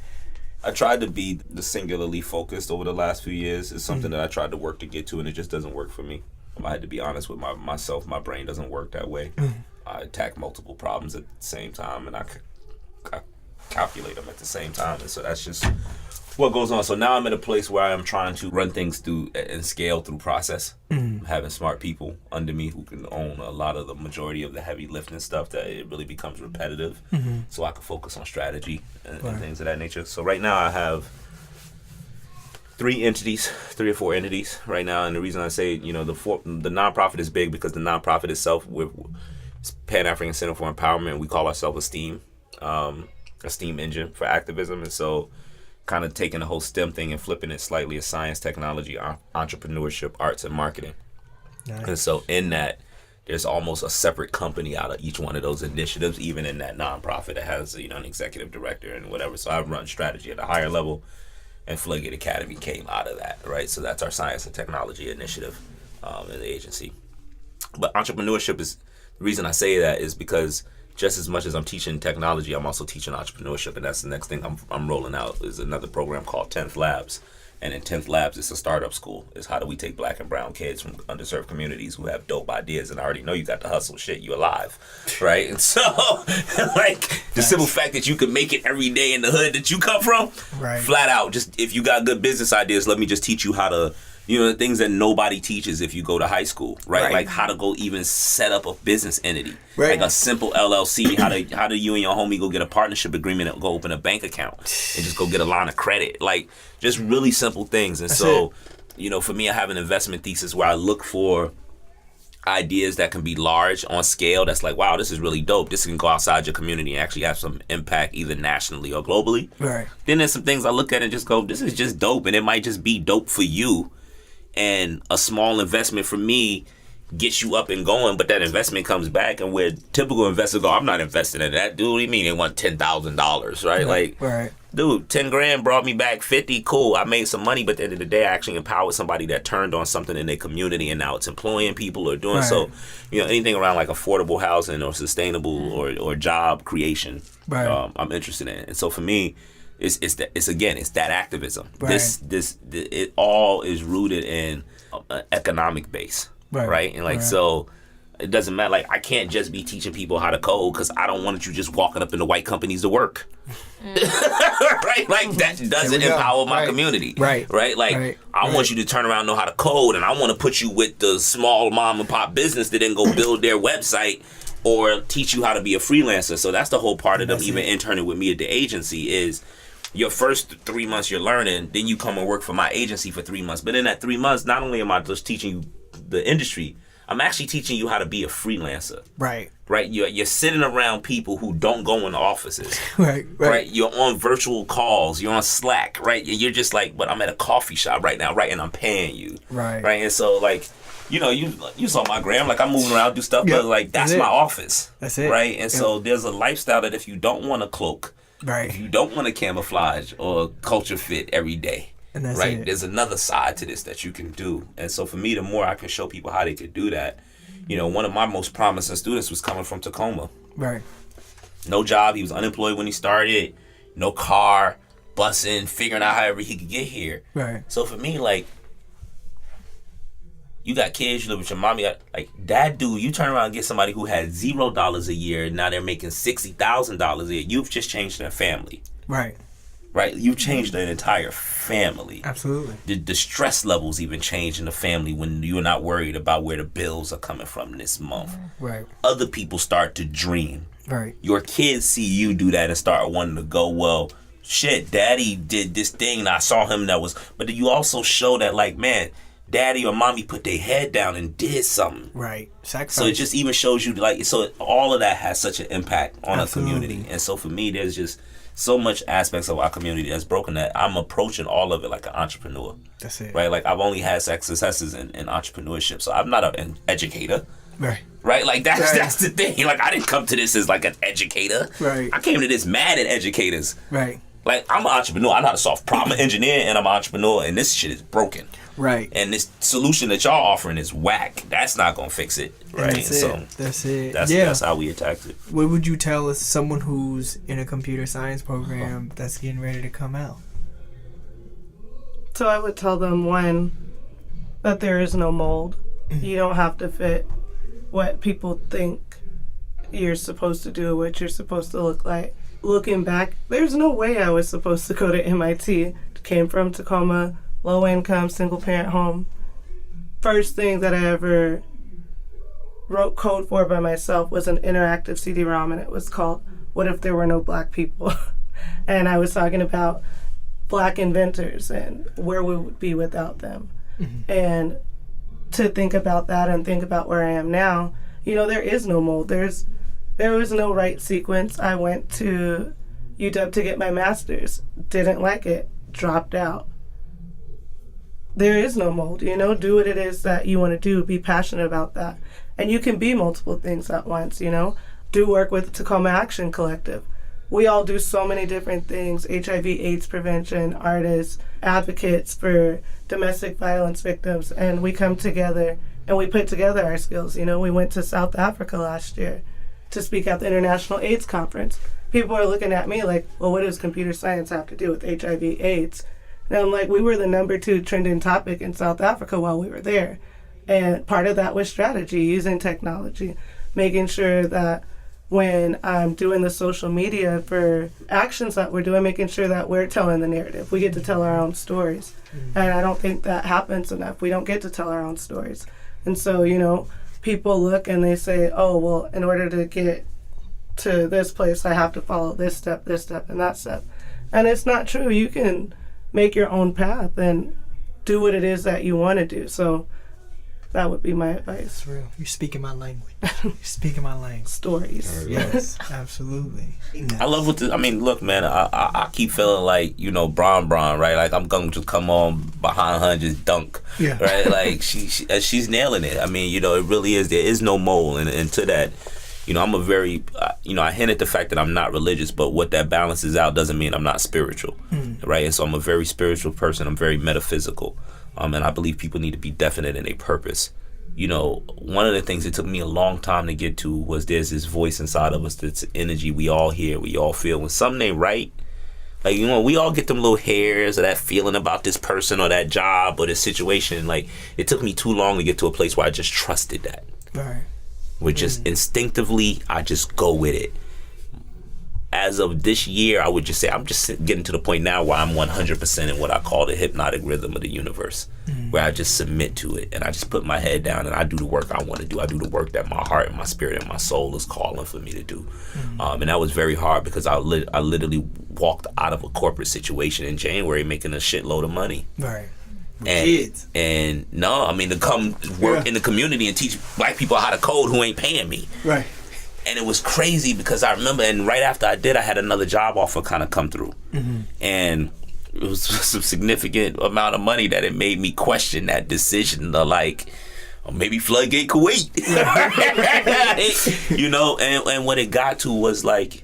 I tried to be the singularly focused over the last few years. It's something that I tried to work to get to, and it just doesn't work for me. I had to be honest with myself. My brain doesn't work that way. I attack multiple problems at the same time, and I calculate them at the same time. And so that's just what goes on. So now I'm at a place where I am trying to run things through and scale through process. Having smart people under me who can own a lot of the majority of the heavy lifting stuff, that it really becomes repetitive. So I can focus on strategy and things of that nature. So right now I have 3 or 4 entities right now. And the reason I say, the nonprofit is big because the nonprofit itself, it's Pan-African Center for Empowerment. We call ourselves a STEAM engine for activism. And so kind of taking the whole STEM thing and flipping it slightly as science, technology, entrepreneurship, arts, and marketing. Nice. And so in that, there's almost a separate company out of each one of those initiatives, even in that nonprofit that has, an executive director and whatever. So I run strategy at a higher level, and Floodgate Academy came out of that, right? So that's our science and technology initiative in the agency. But entrepreneurship is, the reason I say that is because just as much as I'm teaching technology, I'm also teaching entrepreneurship, and that's the next thing I'm rolling out is another program called 10th Labs. And in 10th Labs, it's a startup school. It's how do we take Black and brown kids from underserved communities who have dope ideas, and I already know you got the hustle shit, you alive, right? And so, like, the simple fact that you can make it every day in the hood that you come from, right, flat out, just if you got good business ideas, let me just teach you how to, the things that nobody teaches if you go to high school, right? Like how to go even set up a business entity, like a simple LLC. How do you and your homie go get a partnership agreement and go open a bank account and just go get a line of credit? Like just really simple things. And so, for me, I have an investment thesis where I look for ideas that can be large on scale. That's like, wow, this is really dope. This can go outside your community and actually have some impact either nationally or globally. Right. Then there's some things I look at and just go, this is just dope, and it might just be dope for you. And a small investment for me gets you up and going, but that investment comes back, and where typical investors go, I'm not investing in that. Dude, what do you mean they want $10,000, right? Dude, 10 grand brought me back 50, cool. I made some money, but at the end of the day, I actually empowered somebody that turned on something in their community, and now it's employing people or doing so. Anything around like affordable housing or sustainable or job creation, I'm interested in. And so for me, it's that activism. It all is rooted in an economic base, right? And so it doesn't matter. Like I can't just be teaching people how to code because I don't want you just walking up into white companies to work, right? Like that doesn't empower my community, right? Like I want you to turn around and know how to code, and I want to put you with the small mom and pop business that then go build their website or teach you how to be a freelancer. So that's the whole part of them even interning with me at the agency is. Your first 3 months you're learning, then you come and work for my agency for 3 months. But in that 3 months, not only am I just teaching you the industry, I'm actually teaching you how to be a freelancer. Right. You're sitting around people who don't go in offices. Right. You're on virtual calls. You're on Slack. Right. And you're just like, but I'm at a coffee shop right now. Right. And I'm paying you. Right. And so like, you saw my gram. Like I'm moving around, do stuff, but like that's my office. That's it. Right. And so there's a lifestyle that if you don't want to cloak. Right. If you don't want to camouflage or culture fit every day, there's another side to this that you can do. And so for me, the more I can show people how they could do that, one of my most promising students was coming from Tacoma. Right. No job. He was unemployed when he started. No car. busting, figuring out however he could get here. Right. So for me, like, you got kids, you live with your mom, you got, like, that dude, you turn around and get somebody who had $0 a year, and now they're making $60,000 a year. You've just changed their family. Right. Right? You've changed their entire family. Absolutely. The stress levels even change in the family when you're not worried about where the bills are coming from this month. Right. Other people start to dream. Right. Your kids see you do that and start wanting to go, well, shit, daddy did this thing and I saw him that was, but you also show that, like, man, daddy or mommy put their head down and did something. Right. Sacrifice. So it just even shows you, like, so all of that has such an impact on Absolutely. a community. And so for me, there's just so much aspects of our community that's broken that I'm approaching all of it like an entrepreneur. That's it. Right? Like, I've only had successes in entrepreneurship. So I'm not an educator. Right. Right? Like, that's Right. that's the thing. Like, I didn't come to this as like an educator. Right. I came to this mad at educators. Right. Like, I'm an entrepreneur. I know how to solve problems. I'm an engineer and I'm an entrepreneur, and this shit is broken. Right. And this solution that y'all offering is whack. That's not gonna fix it. Right? That's it. So That's it. that's how we attacked it. What would you tell us, someone who's in a computer science program that's getting ready to come out? So I would tell them, one, that there is no mold. You don't have to fit what people think you're supposed to do, what you're supposed to look like. Looking back, there's no way I was supposed to go to MIT. Came from Tacoma, low income, single parent home. First thing that I ever wrote code for by myself was an interactive CD-ROM, and it was called What If There Were No Black People? And I was talking about black inventors and where we would be without them. And to think about that and think about where I am now, you know, there is no mold. There was no right sequence. I went to UW to get my master's, didn't like it, dropped out. There is no mold, you know, do what it is that you want to do, be passionate about that. And you can be multiple things at once, you know. Do work with Tacoma Action Collective. We all do so many different things, HIV/AIDS prevention, artists, advocates for domestic violence victims, and we come together and we put together our skills. You know, we went to South Africa last year to speak at the International AIDS Conference. People are looking at me like, well, what does computer science have to do with HIV/AIDS? And I'm like, we were the #2 trending topic in South Africa while we were there. And part of that was strategy, using technology, making sure that when I'm doing the social media for actions that we're doing, making sure that we're telling the narrative. We get to tell our own stories. And I don't think that happens enough. We don't get to tell our own stories. And so, you know, people look and they say, oh, well, in order to get to this place, I have to follow this step, and that step. And it's not true. You can make your own path and do what it is that you want to do. So that would be my advice. It's real. You're speaking my language. You're speaking my language. Stories. Yes, absolutely. I love what I mean, look, man, I keep feeling like, you know, Bron, right? Like, I'm going to come on behind her and just dunk. Yeah. Right? Like, she's nailing it. I mean, you know, it really is. There is no mold. And to that, you know, I'm a very, you know, I hint at the fact that I'm not religious, but what that balances out doesn't mean I'm not spiritual. Right? And so I'm a very spiritual person. I'm very metaphysical. And I believe people need to be definite in their purpose. You know, one of the things that took me a long time to get to was there's this voice inside of us, that's energy we all hear, we all feel. When something ain't right, like, you know, we all get them little hairs or that feeling about this person or that job or this situation. Like, it took me too long to get to a place where I just trusted that. Right. Where just instinctively, I just go with it. As of this year, I would just say I'm just getting to the point now where I'm 100% in what I call the hypnotic rhythm of the universe, where I just submit to it and I just put my head down and I do the work I want to do. I do the work that my heart and my spirit and my soul is calling for me to do. And that was very hard because I literally walked out of a corporate situation in January making a shitload of money. Right. And, Kids. and no, I mean, to come work in the community and teach black people how to code who ain't paying me. Right. And it was crazy because I remember, and right after I did, I had another job offer kind of come through. And it was some significant amount of money that it made me question that decision to, like, or maybe Floodgate could wait. You know, and what it got to was like,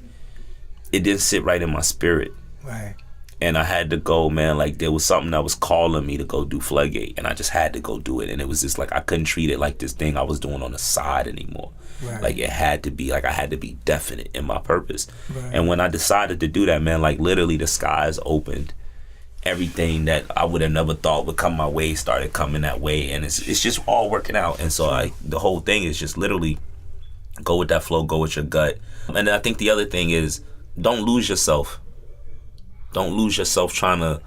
it didn't sit right in my spirit. Right. And I had to go, man, like there was something that was calling me to go do Floodgate, and I just had to go do it. And it was just like, I couldn't treat it like this thing I was doing on the side anymore. Right. Like it had to be, like I had to be definite in my purpose. Right. And when I decided to do that, man, like literally the skies opened. Everything that I would have never thought would come my way started coming that way, and it's just all working out. And so the whole thing is just literally go with that flow, go with your gut. And I think the other thing is don't lose yourself. Don't lose yourself trying to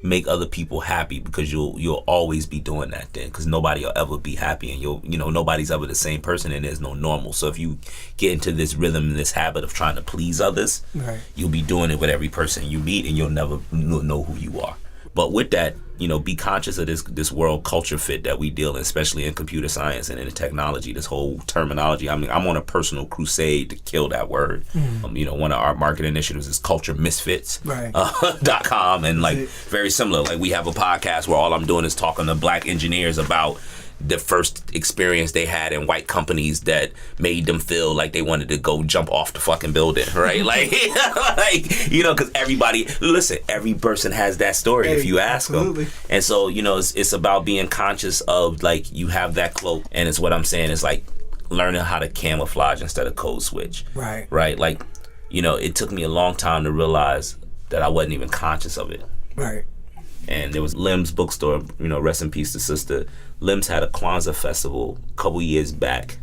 make other people happy, because you'll always be doing that then, because nobody will ever be happy, and nobody's ever the same person, and there's no normal. So if you get into this rhythm and this habit of trying to please others, right, you'll be doing it with every person you meet, and you'll never know who you are. But with that, be conscious of this world culture fit that we deal in, especially in computer science and in technology, this whole terminology. I mean, I'm on a personal crusade to kill that word. One of our marketing initiatives is Culture Misfits, right. .com, and very similar. Like we have a podcast where all I'm doing is talking to black engineers about the first experience they had in white companies that made them feel like they wanted to go jump off the fucking building, right? Because every person has that story if you ask absolutely. them. And so, it's about being conscious of, like, you have that cloak, and it's what I'm saying is, like, learning how to camouflage instead of code switch. Right. Right? Like, it took me a long time to realize that I wasn't even conscious of it. Right. And there was Lim's bookstore, rest in peace to sister. Lim's had a Kwanzaa festival a couple years back.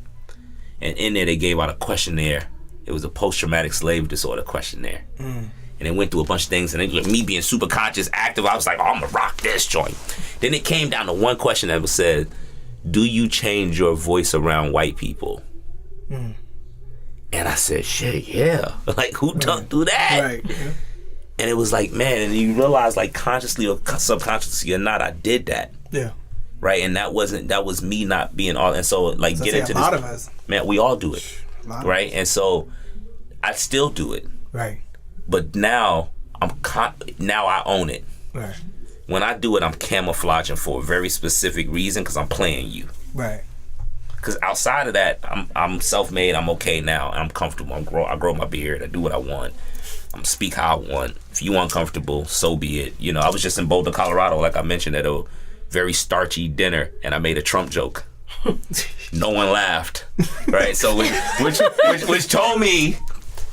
And in there, they gave out a questionnaire. It was a post-traumatic slave disorder questionnaire. And it went through a bunch of things. And me being super conscious, active, I was like, I'm going to rock this joint. Then it came down to one question that was said, do you change your voice around white people? And I said, shit, yeah. Like, who don't do that? Right. Yeah. And it was like, man, and you realize, like, consciously or subconsciously or not, I did that. Yeah. Right, and that was me not being all, and so like get into a this. lot of us, man, we all do it, right? And so I still do it, right? But now now I own it. Right. When I do it, I'm camouflaging for a very specific reason, because I'm playing you. Right. Because outside of that, I'm self-made. I'm okay now. I'm comfortable. I grow my beard. I do what I want. I'm speak how I want. If you uncomfortable, so be it. I was just in Boulder, Colorado, like I mentioned, at a very starchy dinner, and I made a Trump joke. No one laughed, right? So which told me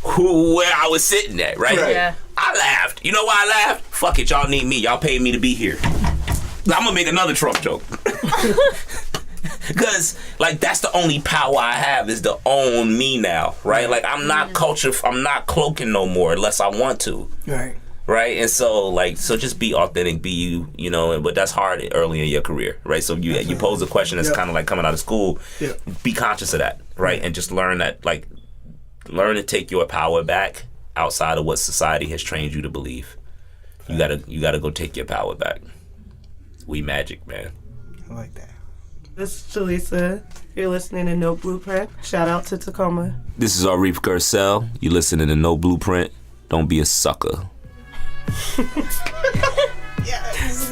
where I was sitting at, right? Yeah. I laughed. You know why I laughed? Fuck it, y'all need me. Y'all paid me to be here. I'm gonna make another Trump joke. Because, like, that's the only power I have, is to own me now, right? Like, I'm not I'm not cloaking no more unless I want to. Right. Right? And so just be authentic, be you, but that's hard early in your career, right? So you pose a question that's kind of like coming out of school. Yep. Be conscious of that, right? And just learn that, like, learn to take your power back outside of what society has trained you to believe. You gotta go take your power back. We magic, man. I like that. This is Jaleesa. You're listening to No Blueprint. Shout out to Tacoma. This is Arif Garcelle. You listening to No Blueprint. Don't be a sucker. Yes.